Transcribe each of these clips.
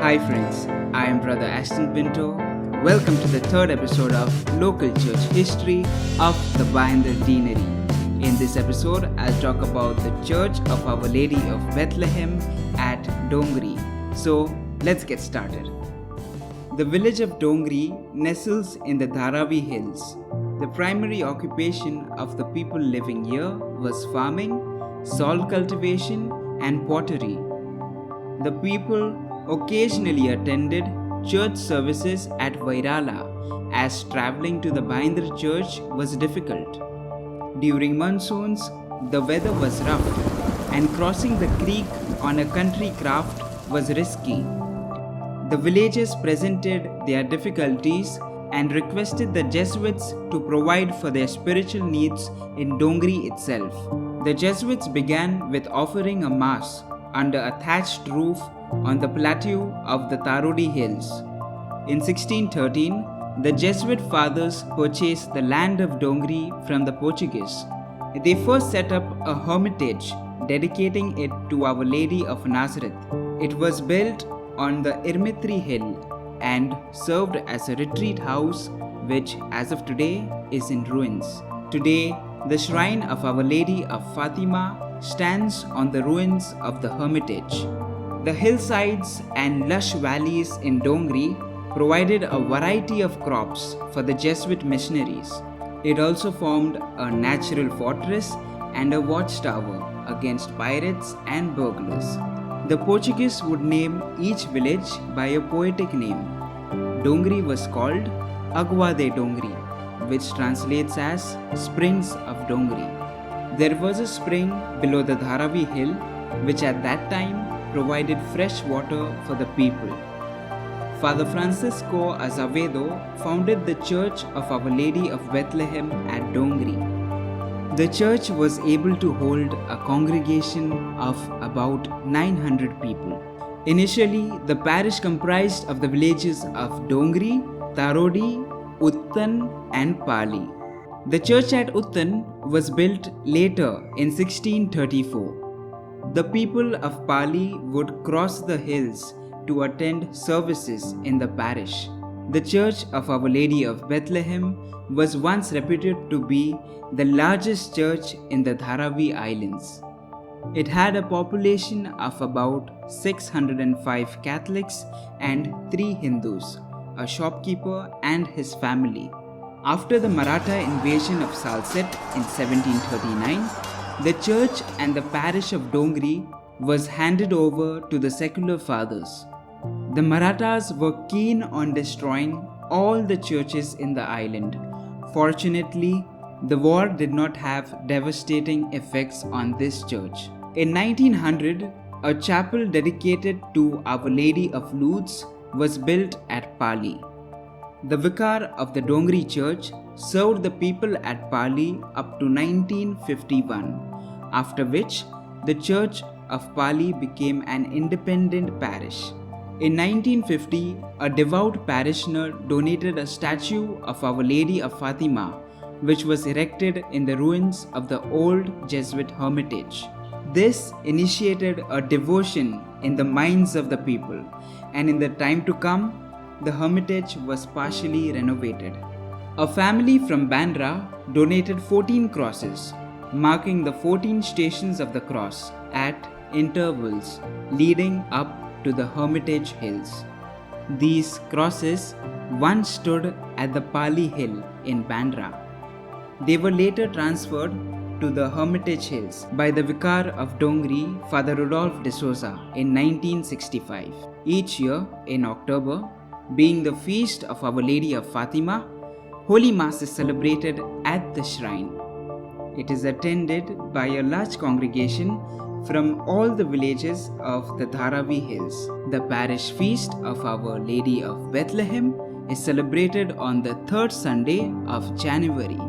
Hi friends, I am Brother Ashton Pinto. Welcome to the third episode of Local Church History of the Bhayander Deanery. In this episode, I'll talk about the Church of Our Lady of Bethlehem at Dongri. So, let's get started. The village of Dongri nestles in the Dharavi Hills. The primary occupation of the people living here was farming, salt cultivation, and pottery. The people occasionally attended church services at Vairala as traveling to the Bhayander church was difficult. During monsoons, the weather was rough and crossing the creek on a country craft was risky. The villagers presented their difficulties and requested the Jesuits to provide for their spiritual needs in Dongri itself. The Jesuits began with offering a mass under a thatched roof on the plateau of the Tarodi Hills. In 1613, the Jesuit fathers purchased the land of Dongri from the Portuguese. They first set up a hermitage, dedicating it to Our Lady of Nazareth. It was built on the Irmitri Hill and served as a retreat house, which as of today is in ruins. Today, the shrine of Our Lady of Fatima stands on the ruins of the hermitage. The hillsides and lush valleys in Dongri provided a variety of crops for the Jesuit missionaries. It also formed a natural fortress and a watchtower against pirates and burglars. The Portuguese would name each village by a poetic name. Dongri was called Agua de Dongri, which translates as Springs of Dongri. There was a spring below the Dharavi hill, which at that time provided fresh water for the people. Father Francisco Azevedo founded the Church of Our Lady of Bethlehem at Dongri. The church was able to hold a congregation of about 900 people. Initially, the parish comprised of the villages of Dongri, Tarodi, Uttan and Pali. The church at Uttan was built later in 1634. The people of Pali would cross the hills to attend services in the parish. The Church of Our Lady of Bethlehem was once reputed to be the largest church in the Dharavi Islands. It had a population of about 605 Catholics and 3 Hindus, a shopkeeper and his family. After the Maratha invasion of Salsette in 1739, the church and the parish of Dongri was handed over to the secular fathers. The Marathas were keen on destroying all the churches in the island. Fortunately, the war did not have devastating effects on this church. In 1900, a chapel dedicated to Our Lady of Lourdes was built at Pali. The vicar of the Dongri church served the people at Pali up to 1951, after which the church of Pali became an independent parish. In 1950, a devout parishioner donated a statue of Our Lady of Fatima, which was erected in the ruins of the old Jesuit hermitage. This initiated a devotion in the minds of the people, and in the time to come, the hermitage was partially renovated. A family from Bandra donated 14 crosses, marking the 14 stations of the cross at intervals leading up to the Hermitage Hills. These crosses once stood at the Pali Hill in Bandra. They were later transferred to the Hermitage Hills by the Vicar of Dongri, Father Rodolphe de Souza, in 1965. Each year in October, being the feast of Our Lady of Fatima, Holy Mass is celebrated at the shrine. It is attended by a large congregation from all the villages of the Dharavi Hills. The parish feast of Our Lady of Bethlehem is celebrated on the third Sunday of January.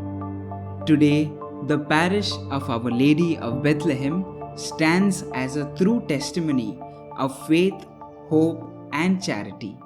Today, the parish of Our Lady of Bethlehem stands as a true testimony of faith, hope, and charity.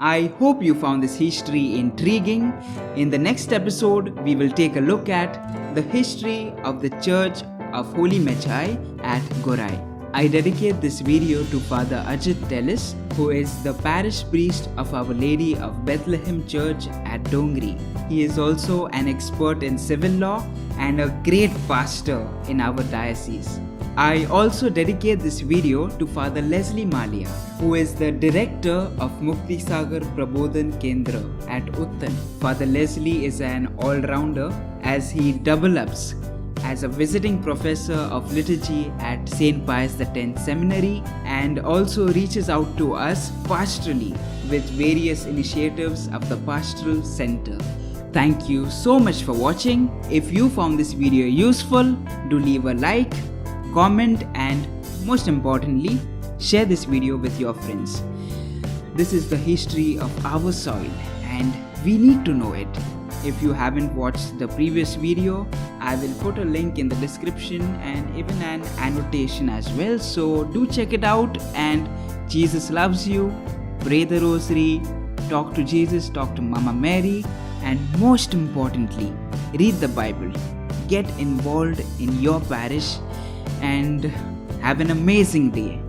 I hope you found this history intriguing. In the next episode, we will take a look at the history of the Church of Holy Magi at Gorai. I dedicate this video to Father Ajit Tellis, who is the parish priest of Our Lady of Bethlehem Church at Dongri. He is also an expert in civil law and a great pastor in our diocese. I also dedicate this video to Father Leslie Malia, who is the director of Mukti Sagar Prabodhan Kendra at Uttan. Father Leslie is an all-rounder as he double-ups as a visiting professor of liturgy at St. Pius X Seminary and also reaches out to us pastorally with various initiatives of the Pastoral Center. Thank you so much for watching. If you found this video useful, do leave a like, comment, and most importantly, share this video with your friends. This is the history of our soil and we need to know it. If you haven't watched the previous video, I will put a link in the description and even an annotation as well. So do check it out, and Jesus loves you. Pray the rosary, talk to Jesus, talk to Mama Mary, and most importantly, read the Bible. Get involved in your parish and have an amazing day.